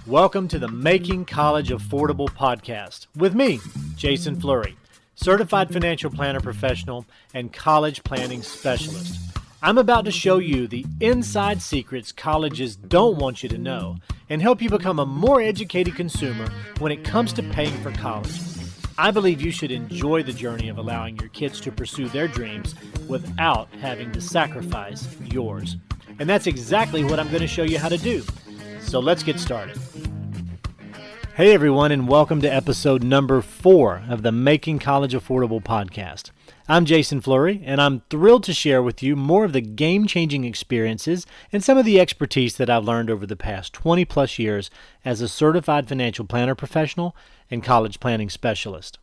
Welcome to the Making College Affordable podcast with me, Jason Flurry, certified financial planner professional and college planning specialist. I'm about to show you the inside secrets colleges don't want you to know and help you become a more educated consumer when it comes to paying for college. I believe you should enjoy the journey of allowing your kids to pursue their dreams without having to sacrifice yours. And that's exactly what I'm going to show you how to do. So let's get started. Hey everyone, and welcome to episode number 4 of the Making College Affordable podcast. I'm Jason Flurry, and I'm thrilled to share with you more of the game-changing experiences and some of the expertise that I've learned over the past 20 plus years as a certified financial planner professional and college planning specialist.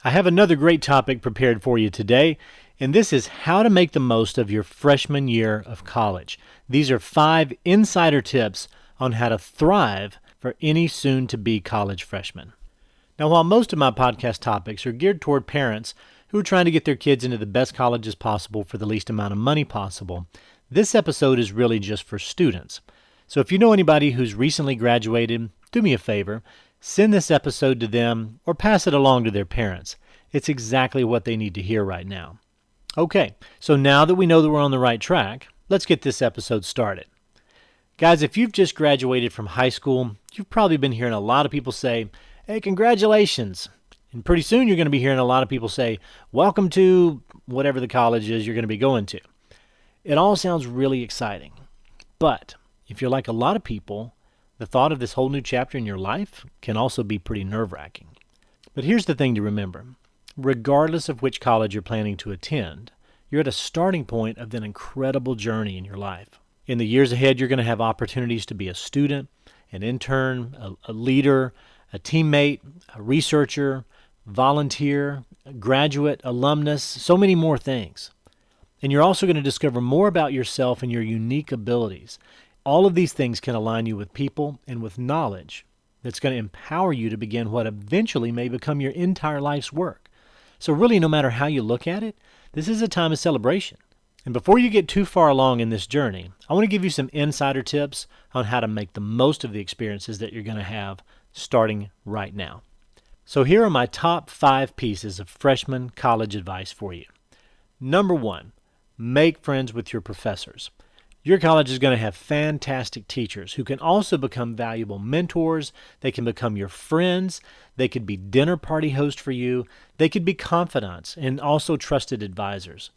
I have another great topic prepared for you today, and this is how to make the most of your freshman year of college. These are 5 insider tips on how to thrive for any soon-to-be college freshman. Now, while most of my podcast topics are geared toward parents who are trying to get their kids into the best colleges possible for the least amount of money possible, this episode is really just for students. So if you know anybody who's recently graduated, do me a favor, send this episode to them or pass it along to their parents. It's exactly what they need to hear right now. Okay, so now that we know that we're on the right track, let's get this episode started. Guys, if you've just graduated from high school, you've probably been hearing a lot of people say, hey, congratulations. And pretty soon you're going to be hearing a lot of people say, welcome to whatever the college is you're going to be going to. It all sounds really exciting. But if you're like a lot of people, the thought of this whole new chapter in your life can also be pretty nerve-wracking. But here's the thing to remember. Regardless of which college you're planning to attend, you're at a starting point of an incredible journey in your life. In the years ahead, you're going to have opportunities to be a student, an intern, a leader, a teammate, a researcher, volunteer, a graduate, alumnus, so many more things. And you're also going to discover more about yourself and your unique abilities. All of these things can align you with people and with knowledge that's going to empower you to begin what eventually may become your entire life's work. So really, no matter how you look at it, this is a time of celebration. And before you get too far along in this journey, I want to give you some insider tips on how to make the most of the experiences that you're going to have starting right now. So here are my top 5 pieces of freshman college advice for you. Number 1, make friends with your professors. Your college is going to have fantastic teachers who can also become valuable mentors. They can become your friends. They could be dinner party hosts for you. They could be confidants and also trusted advisors.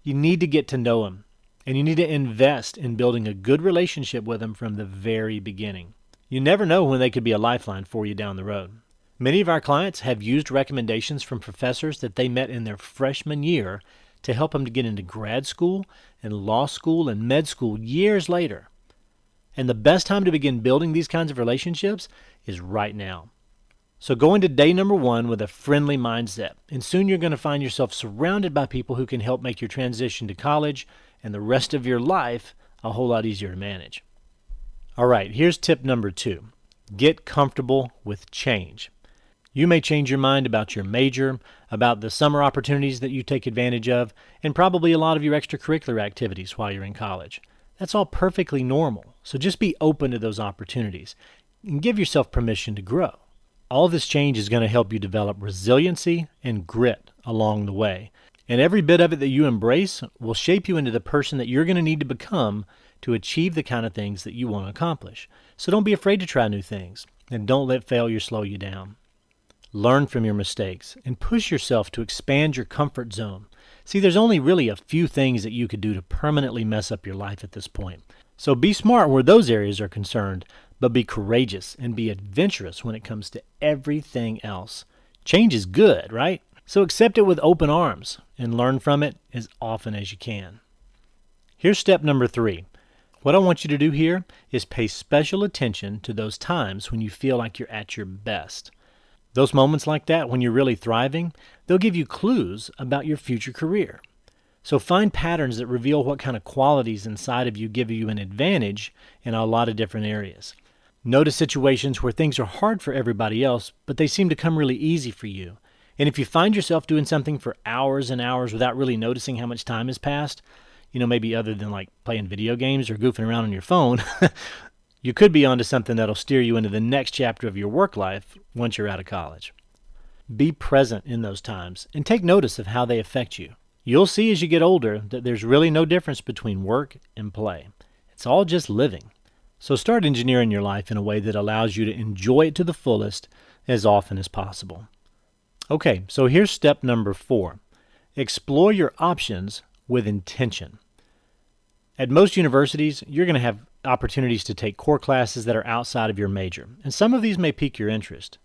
You need to get to know them, and you need to invest in building a good relationship with them from the very beginning. You never know when they could be a lifeline for you down the road. Many of our clients have used recommendations from professors that they met in their freshman year to help them to get into grad school and law school and med school years later. And the best time to begin building these kinds of relationships is right now. So go into day number 1 with a friendly mindset, and soon you're going to find yourself surrounded by people who can help make your transition to college and the rest of your life a whole lot easier to manage. All right, here's tip number 2. Get comfortable with change. You may change your mind about your major, about the summer opportunities that you take advantage of, and probably a lot of your extracurricular activities while you're in college. That's all perfectly normal, so just be open to those opportunities and give yourself permission to grow. All this change is going to help you develop resiliency and grit along the way. And every bit of it that you embrace will shape you into the person that you're going to need to become to achieve the kind of things that you want to accomplish. So don't be afraid to try new things, and don't let failure slow you down. Learn from your mistakes and push yourself to expand your comfort zone. See, there's only really a few things that you could do to permanently mess up your life at this point. So be smart where those areas are concerned, but be courageous and be adventurous when it comes to everything else. Change is good, right? So accept it with open arms and learn from it as often as you can. Here's step number 3. What I want you to do here is pay special attention to those times when you feel like you're at your best. Those moments like that, when you're really thriving, they'll give you clues about your future career. So find patterns that reveal what kind of qualities inside of you give you an advantage in a lot of different areas. Notice situations where things are hard for everybody else, but they seem to come really easy for you. And if you find yourself doing something for hours and hours without really noticing how much time has passed, maybe other than like playing video games or goofing around on your phone, You could be onto something that'll steer you into the next chapter of your work life once you're out of college. Be present in those times and take notice of how they affect you. You'll see as you get older that there's really no difference between work and play. It's all just living. So start engineering your life in a way that allows you to enjoy it to the fullest as often as possible. Okay, so here's step number 4. Explore your options with intention. At most universities, you're going to have opportunities to take core classes that are outside of your major, and some of these may pique your interest.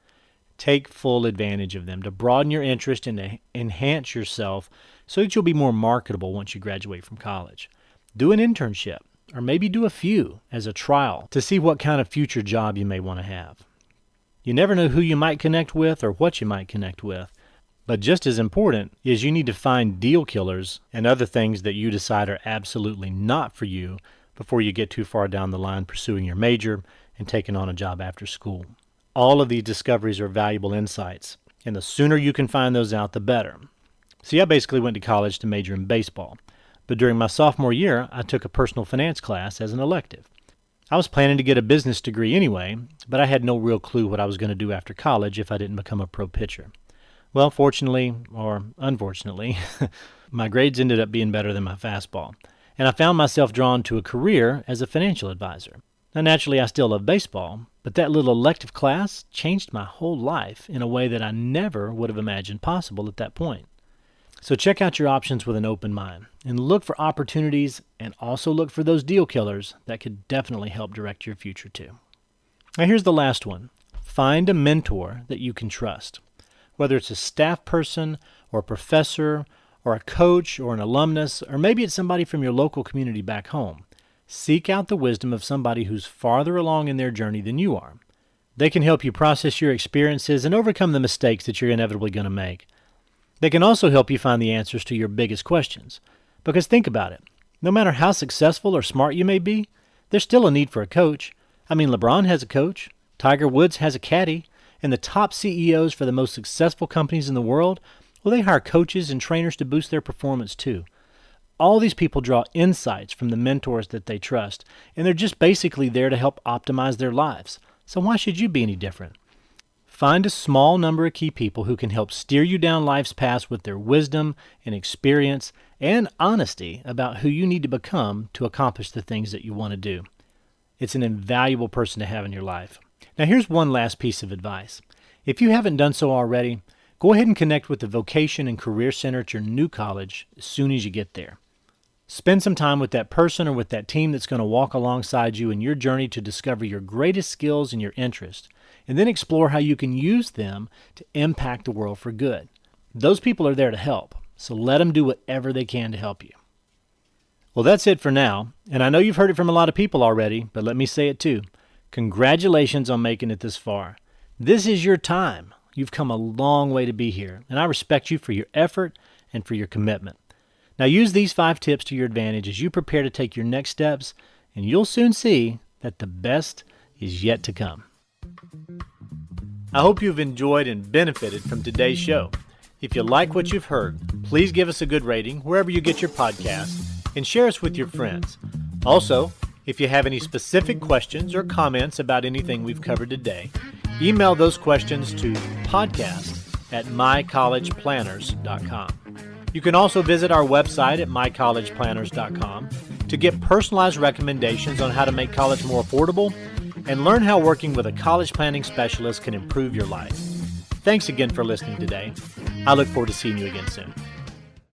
Take full advantage of them to broaden your interest and to enhance yourself so that you'll be more marketable once you graduate from college. Do an internship, or maybe do a few as a trial to see what kind of future job you may want to have. You never know who you might connect with or what you might connect with, but just as important is you need to find deal killers and other things that you decide are absolutely not for you before you get too far down the line pursuing your major and taking on a job after school. All of these discoveries are valuable insights, and the sooner you can find those out, the better. See, I basically went to college to major in baseball, but during my sophomore year, I took a personal finance class as an elective. I was planning to get a business degree anyway, but I had no real clue what I was going to do after college if I didn't become a pro pitcher. Well, fortunately, or unfortunately, my grades ended up being better than my fastball, and I found myself drawn to a career as a financial advisor. Now, naturally, I still love baseball, but that little elective class changed my whole life in a way that I never would have imagined possible at that point. So check out your options with an open mind and look for opportunities, and also look for those deal killers that could definitely help direct your future too. Now here's the last one. Find a mentor that you can trust. Whether it's a staff person or a professor or a coach or an alumnus, or maybe it's somebody from your local community back home. Seek out the wisdom of somebody who's farther along in their journey than you are. They can help you process your experiences and overcome the mistakes that you're inevitably going to make. They can also help you find the answers to your biggest questions. Because think about it. No matter how successful or smart you may be, there's still a need for a coach. I mean, LeBron has a coach, Tiger Woods has a caddy, and the top CEOs for the most successful companies in the world, well, they hire coaches and trainers to boost their performance too. All these people draw insights from the mentors that they trust, and they're just basically there to help optimize their lives. So why should you be any different? Find a small number of key people who can help steer you down life's path with their wisdom and experience and honesty about who you need to become to accomplish the things that you want to do. It's an invaluable person to have in your life. Now here's one last piece of advice. If you haven't done so already, go ahead and connect with the Vocation and Career Center at your new college as soon as you get there. Spend some time with that person or with that team that's going to walk alongside you in your journey to discover your greatest skills and your interests, and then explore how you can use them to impact the world for good. Those people are there to help, so let them do whatever they can to help you. Well, that's it for now, and I know you've heard it from a lot of people already, but let me say it too. Congratulations on making it this far. This is your time. You've come a long way to be here, and I respect you for your effort and for your commitment. Now use these 5 tips to your advantage as you prepare to take your next steps, and you'll soon see that the best is yet to come. I hope you've enjoyed and benefited from today's show. If you like what you've heard, please give us a good rating wherever you get your podcasts and share us with your friends. Also, if you have any specific questions or comments about anything we've covered today, email those questions to podcast@mycollegeplanners.com. You can also visit our website at mycollegeplanners.com to get personalized recommendations on how to make college more affordable and learn how working with a college planning specialist can improve your life. Thanks again for listening today. I look forward to seeing you again soon.